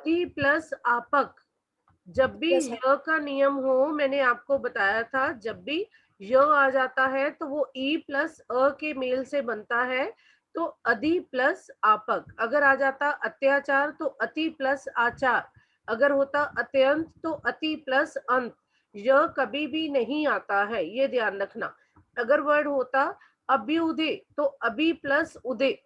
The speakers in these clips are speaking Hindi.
अति प्लस आपक, जब भी Yes, य का नियम हो, मैंने आपको बताया था, जब भी य आ जाता है तो वो ई प्लस अ के मेल से बनता है, तो अधि प्लस आपक। अगर आ जाता अत्याचार तो अति प्लस आचार, अगर होता अत्यंत तो अति प्लस अंत। य कभी भी नहीं आता है, ये ध्यान रखना। अगर वर्ड होता अभ्युदय तो अभि प्लस उदय,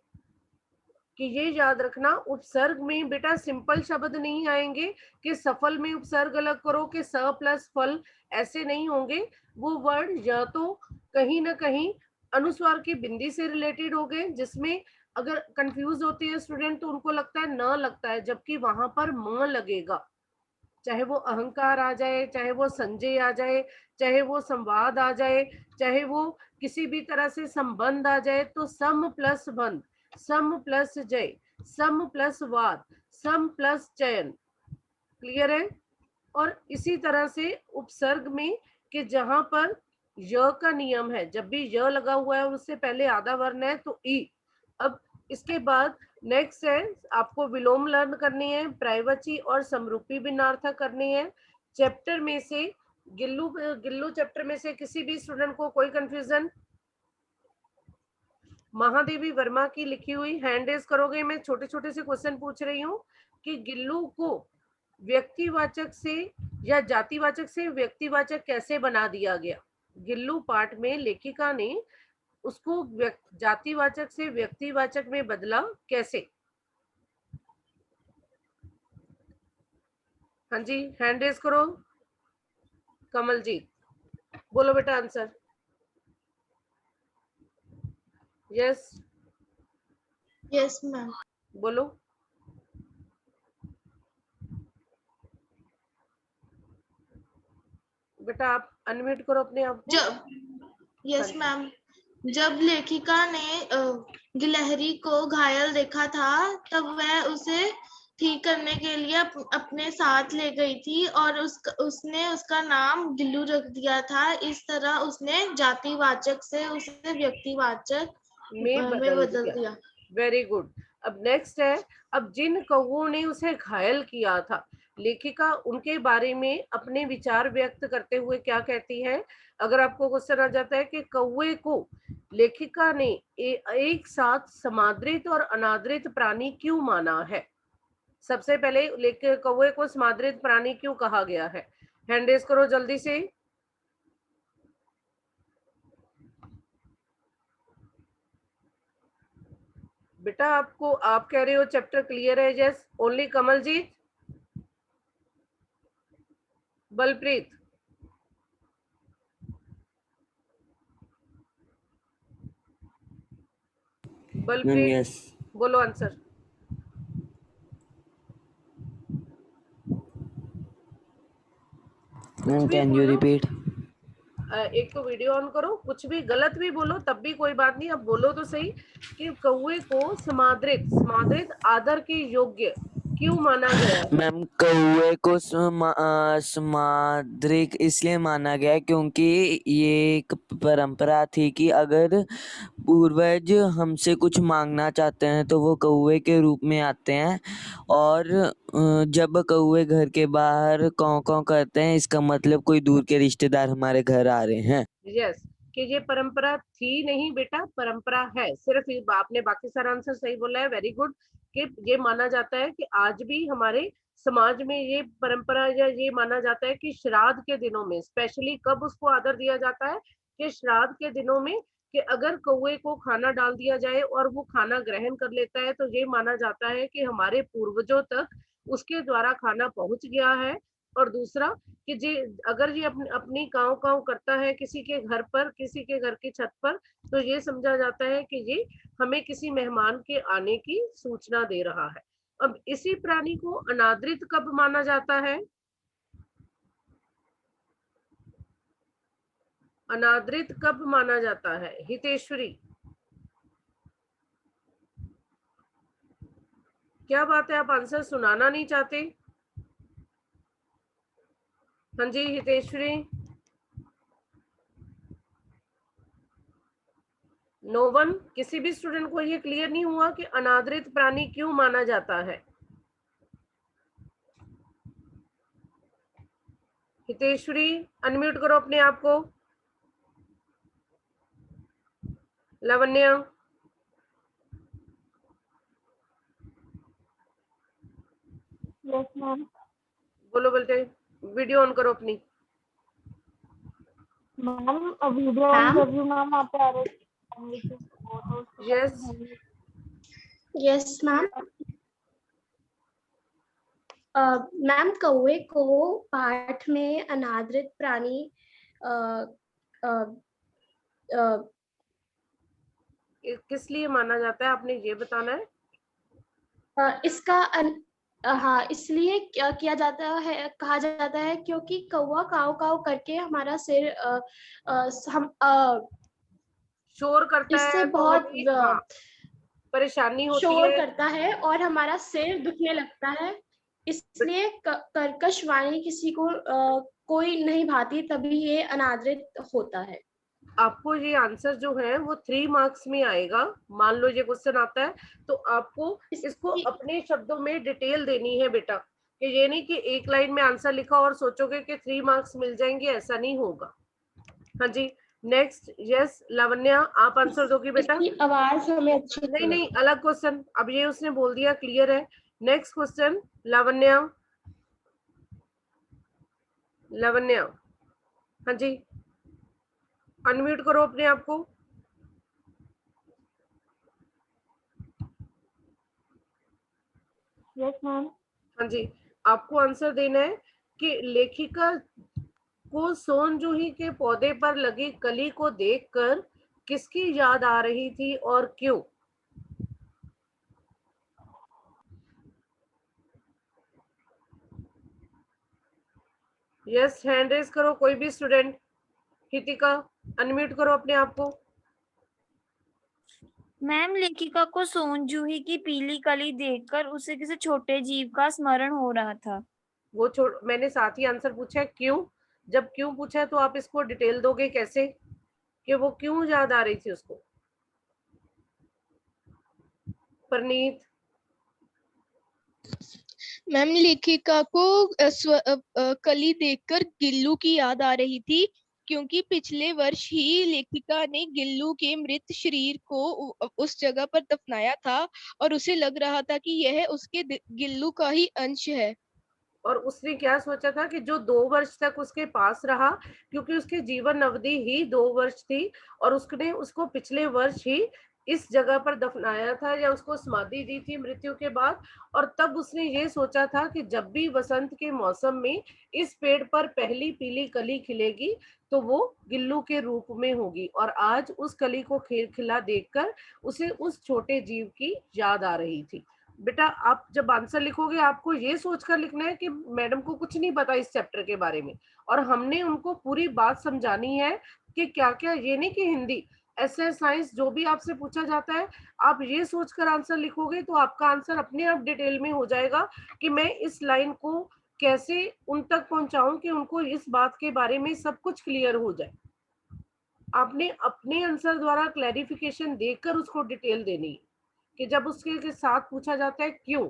कि ये याद रखना। उपसर्ग में बेटा सिंपल शब्द नहीं आएंगे कि सफल में उपसर्ग अलग करो कि स प्लस फल, ऐसे नहीं होंगे। वो वर्ड या तो कहीं ना कहीं अनुस्वार की बिंदी से रिलेटेड हो गए, जिसमें अगर कंफ्यूज होते हैं स्टूडेंट तो उनको लगता है न लगता है, जबकि वहां पर म लगेगा। चाहे वो अहंकार आ जाए, चाहे वो संजय आ जाए, चाहे वो संवाद आ जाए, चाहे वो किसी भी तरह से संबंध आ जाए, तो सम प्लस बंध, सम प्लस जय, सम प्लस वाद, सम प्लस चयन। क्लियर है? और इसी तरह से उपसर्ग में कि जहां पर य का नियम है, जब भी य लगा हुआ है और उससे पहले आधा वर्ण है तो ई। अब इसके बाद नेक्स्ट है, आपको विलोम लर्न करनी है, प्रायवाची और समरूपी भिन्नार्थक करनी है। चैप्टर में से गिल्लू चैप्टर में से किसी भी स्टूडेंट को कोई कंफ्यूजन? महादेवी वर्मा की लिखी हुई हैंड रेज करोगे। मैं छोटे छोटे से क्वेश्चन पूछ रही हूँ कि गिल्लू को व्यक्तिवाचक से या जातिवाचक से व्यक्तिवाचक कैसे बना दिया गया। गिल्लू पाठ में लेखिका ने उसको जातिवाचक से व्यक्तिवाचक में बदला कैसे? हाँ जी, हैंड रेज करो। कमल जी बोलो बेटा आंसर। Yes yes, ma'am. बोलो। बेटा आप अनम्यूट करो अपने आप को। जब हाँ yes, जी, ma'am. जब लेखिका ने गिलहरी को घायल देखा था, तब वह उसे ठीक करने के लिए अपने साथ ले गई थी और उसने उसका नाम गिल्लू रख दिया था। इस तरह उसने जातिवाचक से उसे व्यक्तिवाचक में में बदल बदल दिया। दिया। Very good. अब नेक्स्ट है, अब जिन कौओं ने उसे घायल किया था, लेखिका उनके बारे में अपने विचार व्यक्त करते हुए क्या कहती है? अगर आपको क्वेश्चन आ जाता है कि कौवे को लेखिका ने एक साथ समादृत और अनादृत प्राणी क्यों माना है? सबसे पहले कौवे को समादृत प्राणी क्यों कहा गया है? हैंड रेज करो जल्दी से। बेटा आपको, आप कह रहे हो चैप्टर क्लियर है, just only Kamaljeet, Balpreet, ma'am Balpreet yes. बोलो आंसर। कुछ मैम भी कैन यू बोलो, रिपीट? एक तो वीडियो ऑन करो, कुछ भी गलत भी बोलो तब भी कोई बात नहीं, अब बोलो तो सही कि कौवे को समादृत, समादृत आदर के योग्य क्यों माना गया है? मैम कौवे को समाद्रिक इसलिए माना गया क्योंकि ये एक परंपरा थी कि अगर पूर्वज हमसे कुछ मांगना चाहते हैं तो वो कौवे के रूप में आते हैं, और जब कौवे घर के बाहर कौं कौं करते हैं इसका मतलब कोई दूर के रिश्तेदार हमारे घर आ रहे हैं। यस, कि ये परंपरा थी नहीं बेटा, परंपरा है। सिर्फ आपने बाकी सारा आंसर सही बोला है, वेरी गुड। कि ये माना जाता है कि आज भी हमारे समाज में ये परंपरा या ये माना जाता है कि श्राद्ध के दिनों में स्पेशली कब उसको आदर दिया जाता है, कि श्राद्ध के दिनों में, कि अगर कौवे को खाना डाल दिया जाए और वो खाना ग्रहण कर लेता है तो ये माना जाता है कि हमारे पूर्वजों तक उसके द्वारा खाना पहुंच गया है। और दूसरा कि जे अगर ये अपनी काव काव करता है किसी के घर पर, किसी के घर की छत पर, तो ये समझा जाता है कि ये हमें किसी मेहमान के आने की सूचना दे रहा है। अब इसी प्राणी को अनादृत कब माना जाता है? अनादृत कब माना जाता है हितेश्वरी? क्या बात है, आप आंसर सुनाना नहीं चाहते? हाँ जी हितेश्वरी। नो वन, किसी भी स्टूडेंट को ये क्लियर नहीं हुआ कि अनादृत प्राणी क्यों माना जाता है? हितेश्वरी अनम्यूट करो अपने आप को। लावण्य यस मैम। बोलो बोलते, वीडियो ऑन करो अपनी। मैम वीडियो ऑन कर रही हूँ मैम, आप आ रहे यस यस मैम। मैम कौवे को पाठ में अनादृत प्राणी अ, अ, अ, किस लिए माना जाता है, आपने ये बताना है। हाँ, इसलिए किया जाता है, कहा जाता है क्योंकि कौवा काव काव करके हमारा सिर हम शोर करता इससे है तो बहुत हमें, हाँ, परेशानी होती शोर है। करता है और हमारा सिर दुखने लगता है। इसलिए कर्कश वाणी किसी को कोई नहीं भाती, तभी ये अनादृत होता है। आपको ये आंसर जो है वो 3 मार्क्स में आएगा। मान लो ये क्वेश्चन आता है तो आपको इसको अपने शब्दों में डिटेल देनी है बेटा, कि ये नहीं कि एक लाइन में आंसर लिखा और सोचोगे कि 3 मार्क्स मिल जाएंगे, ऐसा नहीं होगा। हाँ जी, नेक्स्ट। यस लावण्या, आप आंसर दोगी बेटा। इसकी आवाज हमें अच्छी नहीं नहीं नहीं, अलग क्वेश्चन, अब ये उसने बोल दिया, क्लियर है। Next question Lavanya. लावण्या हाँ जी, अनम्यूट करो अपने आप को। Yes ma'am. हाँ जी, आपको आंसर देना है कि लेखिका को सोनजूही के पौधे पर लगी कली को देखकर किसकी याद आ रही थी और क्यों। यस, हैंड रेज करो कोई भी स्टूडेंट। हितिका अनम्यूट करो अपने आप को। मैम लेखिका को सोनजूही की पीली कली देखकर उसे किसी छोटे जीव का स्मरण हो रहा था। वो मैंने साथ ही आंसर पूछा है क्यों। जब क्यों पूछा है तो आप इसको डिटेल दोगे कैसे, कि वो क्यों याद आ रही थी उसको। परनीत। मैम लेखिका को कली देखकर गिल्लू की याद आ रही थी, क्योंकि पिछले वर्ष ही लेखिका ने गिल्लू के मृत शरीर को उस जगह पर दफनाया था और उसे लग रहा था कि यह उसके गिल्लू का ही अंश है। और उसने क्या सोचा था कि जो 2 वर्ष तक उसके पास रहा, क्योंकि उसकी जीवन अवधि ही 2 वर्ष थी, और उसने उसको पिछले वर्ष ही इस जगह पर दफनाया था या उसको समाधि दी थी मृत्यु के बाद। और तब उसने ये सोचा था कि जब भी वसंत के मौसम में इस पेड़ पर पहली पीली कली खिलेगी तो वो गिल्लू के रूप में होगी, और आज उस कली को खिला देखकर उसे उस छोटे जीव की याद आ रही थी। बेटा आप जब आंसर लिखोगे आपको ये सोचकर लिखना है कि मैडम को कुछ नहीं पता इस चैप्टर के बारे में, और हमने उनको पूरी बात समझानी है कि क्या क्या, ये नहीं कि हिंदी, ऐसे साइंस जो भी आपसे पूछा जाता है आप ये सोचकर आंसर लिखोगे तो आपका आंसर अपने आप डिटेल में हो जाएगा, कि मैं इस लाइन को कैसे उन तक पहुंचाऊं कि उनको इस बात के बारे में सब कुछ क्लियर हो जाए। आपने अपने आंसर द्वारा क्लैरिफिकेशन देकर उसको डिटेल देनी है, कि जब उसके साथ पूछा जाता है क्यों,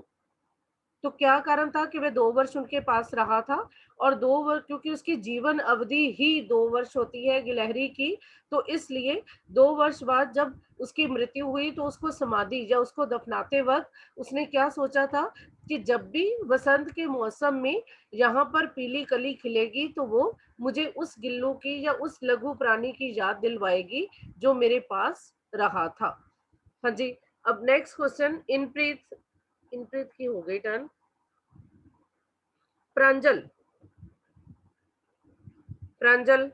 तो क्या कारण था कि वह 2 वर्ष उनके पास रहा था, और 2 वर्ष क्योंकि उसकी जीवन अवधि ही 2 वर्ष होती है गिलहरी की, तो इसलिए 2 वर्ष बाद जब उसकी मृत्यु हुई तो उसको समाधि या उसको दफनाते वक्त उसने क्या सोचा था कि जब भी वसंत के मौसम में यहाँ पर पीली कली खिलेगी तो वो मुझे उस गिल्लू की या उस लघु प्राणी की याद दिलवाएगी जो मेरे पास रहा था। हाँ जी, अब नेक्स्ट क्वेश्चन इनप्रीत। इनप्रीत की हो गई turn. Pranjal. Pranjal.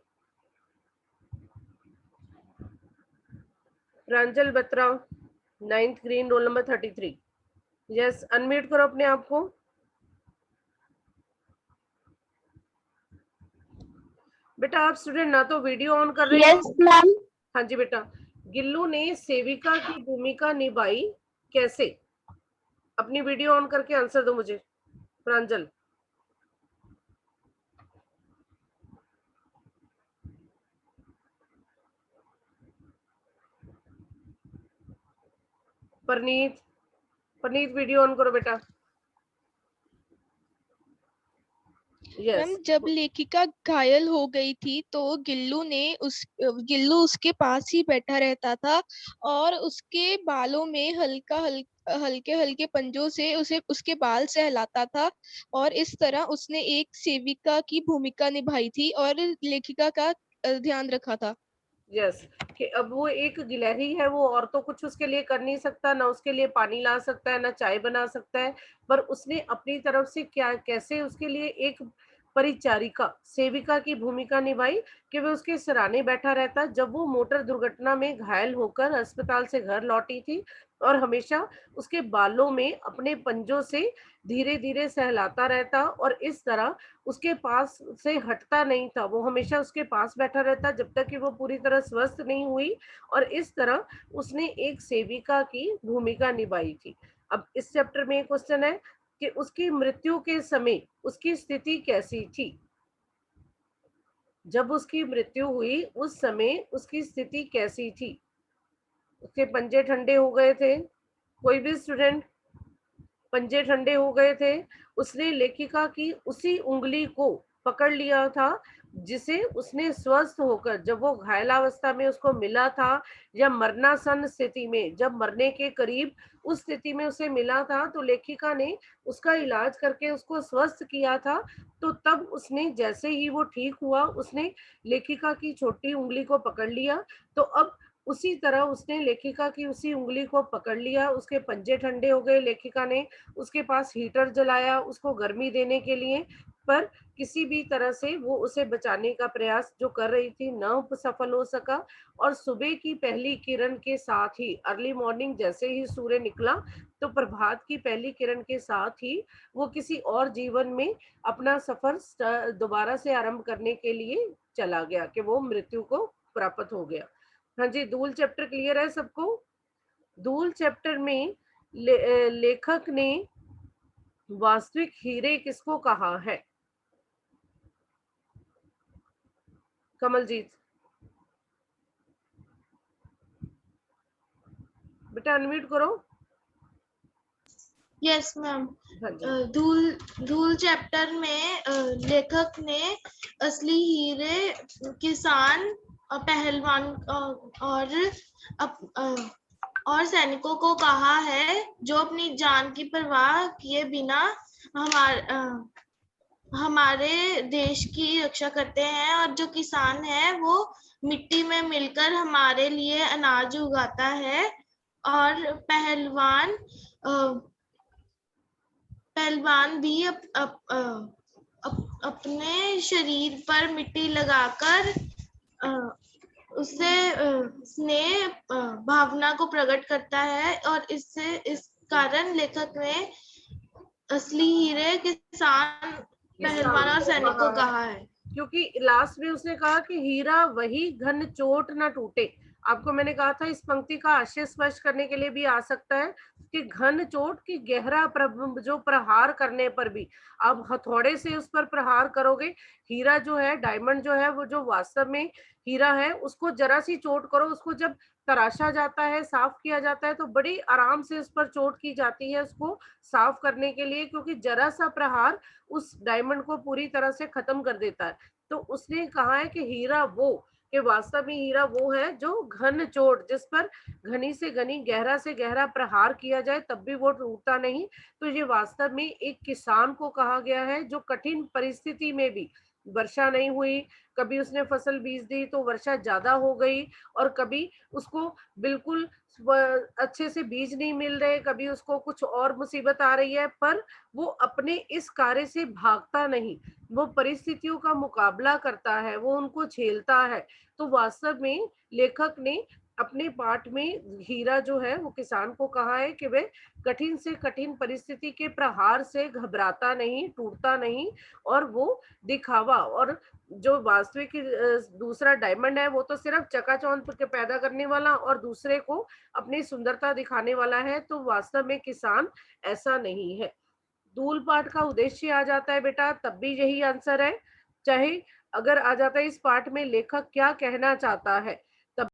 Pranjal Batra, 9th green, roll number 33। Yes, unmute करो अपने आप को। बेटा आप स्टूडेंट ना तो वीडियो ऑन कर रहे यस हो। मैम। हाँ जी बेटा, गिल्लू ने सेविका की भूमिका निभाई कैसे, अपनी वीडियो ऑन करके आंसर दो मुझे। प्रांजल। परनीत। परनीत वीडियो ऑन करो बेटा। मैम यस जब लेखिका घायल हो गई थी तो गिल्लू उसके पास ही बैठा रहता था और उसके बालों में हल्के हल्के पंजों से उसे उसके बाल सहलाता था और इस तरह उसने एक सेविका की भूमिका निभाई थी और लेखिका का ध्यान रखा था। यस कि अब वो एक गिलहरी है, वो और तो कुछ उसके लिए कर नहीं सकता, ना उसके लिए पानी ला सकता है, ना चाय बना सकता है, पर उसने अपनी तरफ से क्या कैसे उसके लिए एक परिचारिका सेविका की भूमिका निभाई कि वह उसके सराहने बैठा रहता जब वो मोटर दुर्घटना में घायल होकर अस्पताल से घर लौटी थी, और हमेशा उसके बालों में अपने पंजों से धीरे धीरे सहलाता रहता, और इस तरह उसके पास से हटता नहीं था, वो हमेशा उसके पास बैठा रहता जब तक कि वो पूरी तरह स्वस्थ नहीं हुई, और इस तरह उसने एक सेविका की भूमिका निभाई थी। अब इस चैप्टर में एक क्वेश्चन है कि उसकी मृत्यु के समय उसकी स्थिति कैसी थी? जब उसकी मृत्यु हुई उस समय उसकी स्थिति कैसी थी? उसके पंजे ठंडे हो गए थे? कोई भी स्टूडेंट? पंजे ठंडे हो गए थे? उसने लेखिका की उसी उंगली को पकड़ लिया था जिसे उसने स्वस्थ होकर, जब वो घायलावस्था में उसको मिला था, या मरनासन स्थिति में, जब मरने के करीब उस स्थिति में उसे मिला था, तो लेखिका ने उसका इलाज करके उसको स्वस्थ किया था। तो तब उसने, जैसे ही वो ठीक हुआ, उसने लेखिका की छोटी उंगली को पकड़ लिया। तो अब उसी तरह उसने लेखिका की उसी उंगली को पकड़ लिया, उसके पंजे ठंडे हो गए, लेखिका ने उसके पास हीटर जलाया उसको गर्मी देने के लिए, पर किसी भी तरह से वो उसे बचाने का प्रयास जो कर रही थी न सफल हो सका। और सुबह की पहली किरण के साथ ही, अर्ली मॉर्निंग जैसे ही सूर्य निकला, तो प्रभात की पहली किरण के साथ ही वो किसी और जीवन में अपना सफर दोबारा से आरंभ करने के लिए चला गया, कि वो मृत्यु को प्राप्त हो गया। हाँ जी, दूल चैप्टर क्लियर है सबको? दूल चैप्टर में लेखक ने वास्तविक हीरे किसको कहा है? कमलजीत बेटा अनम्यूट करो। Yes ma'am. हाँ जी। धूल धूल चैप्टर में लेखक ने असली हीरे किसान, पहलवान और सैनिकों को कहा है जो अपनी जान की परवाह किए बिना हमारे देश की रक्षा करते हैं, और जो किसान है वो मिट्टी में मिलकर हमारे लिए अनाज उगाता है, और पहलवान भी अपने शरीर पर मिट्टी लगाकर उससे स्नेह भावना को प्रकट करता है, और इस कारण लेखक ने असली हीरे किसान, पहलवान और सैनिक को कहा है। क्योंकि लास्ट में उसने कहा कि हीरा वही घन चोट न टूटे। आपको मैंने कहा था इस पंक्ति का आशय स्पष्ट करने के लिए भी आ सकता है कि घन चोट की गहरा जो प्रहार करने पर भी, आप हथौड़े से उस पर प्रहार करोगे, हीरा जो है, डायमंड जो है, वो जो वास्तव में हीरा है, उसको जरा सी चोट करो, उसको जब तराशा जाता है, साफ किया जाता है, तो बड़ी आराम से उस पर चोट की जाती है उसको साफ करने के लिए, क्योंकि जरा सा प्रहार उस डायमंड को पूरी तरह से खत्म कर देता है। तो उसने कहा है कि हीरा वो, कि वास्तव में हीरा वो है जो घन चोट, जिस पर घनी से घनी, गहरा से गहरा प्रहार किया जाए तब भी वो टूटता नहीं। तो ये वास्तव में एक किसान को कहा गया है जो कठिन परिस्थिति में भी, वर्षा नहीं हुई, कभी उसने फसल बीज दी तो वर्षा ज्यादा हो गई, और कभी उसको बिल्कुल अच्छे से बीज नहीं मिल रहे, कभी उसको कुछ और मुसीबत आ रही है, पर वो अपने इस कार्य से भागता नहीं, वो परिस्थितियों का मुकाबला करता है, वो उनको झेलता है। तो वास्तव में लेखक ने अपने पाठ में हीरा जो है वो किसान को कहा है कि वह कठिन से कठिन परिस्थिति के प्रहार से घबराता नहीं, टूटता नहीं, और वो दिखावा, और जो वास्तविक दूसरा डायमंड है वो तो सिर्फ चकाचौंध के पैदा करने वाला और दूसरे को अपनी सुंदरता दिखाने वाला है। तो वास्तव में किसान ऐसा नहीं है। दूल पाठ का उद्देश्य आ जाता है बेटा, तब भी यही आंसर है। चाहे अगर आ जाता है इस पाठ में लेखक क्या कहना चाहता है,